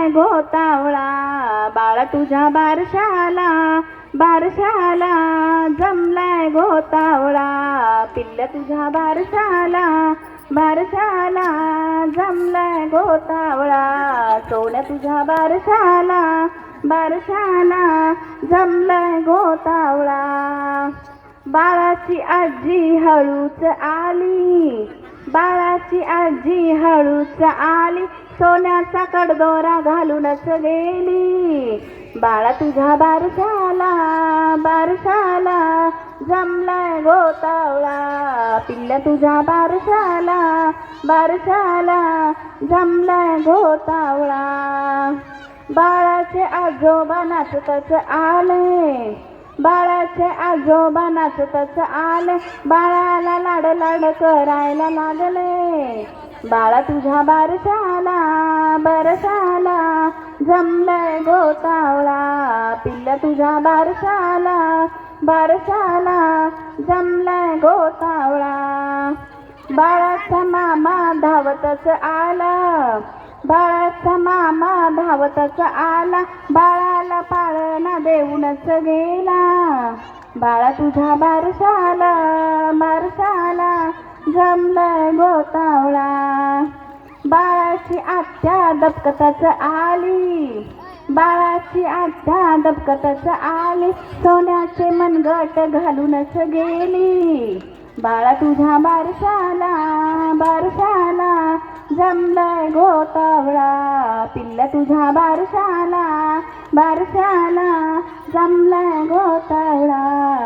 घोतावळा बाळा तुझ्या बारशाला बारशाला जमलाय घोतावळा पिल्ल तुझ्या बारशाला बारशाला जमलाय घोतावळा सोन्या तुझ्या बारशाला बारशाला जमलाय घोतावळा बाळाची आजी हळूच आली बाळाची आजी हळूच आली सोन्याचा कडदोरा घालूनच गेली बाळा तुझ्या बारशाला बारशाला जमलाय घोतावळा पिल्ल्या तुझ्या बारशाला बारशाला जमलाय घोतावळा बाळाचे आजोबा नाचतच आले बाळाचे आजोबा नाचतच आले बाळाला लाड लाड करायला लागले बाळा तुझ्या बारशाला बारशाला जमलाय घोतावळा पिल्ला तुझ्या बारशाला बारशाला जमलाय घोतावळा बाळाचा मामा धावतच आला बाळाचा मामा धावतच आला बाळाला पाळणा देऊनच गेला बाळा तुझ्या बारशाला बारशाला जमलाय घोतावळा बाळाची आत्या दबकतच आली बाळाची आत्या दबकतच आली सोन्याचे मनगट घालूनच गेली बाळा तुझ्या बारशाला बारशाला जमलाय घोतावळा पिल्ला तुझ्या बारशाला बारशाला जमलाय घोतावळा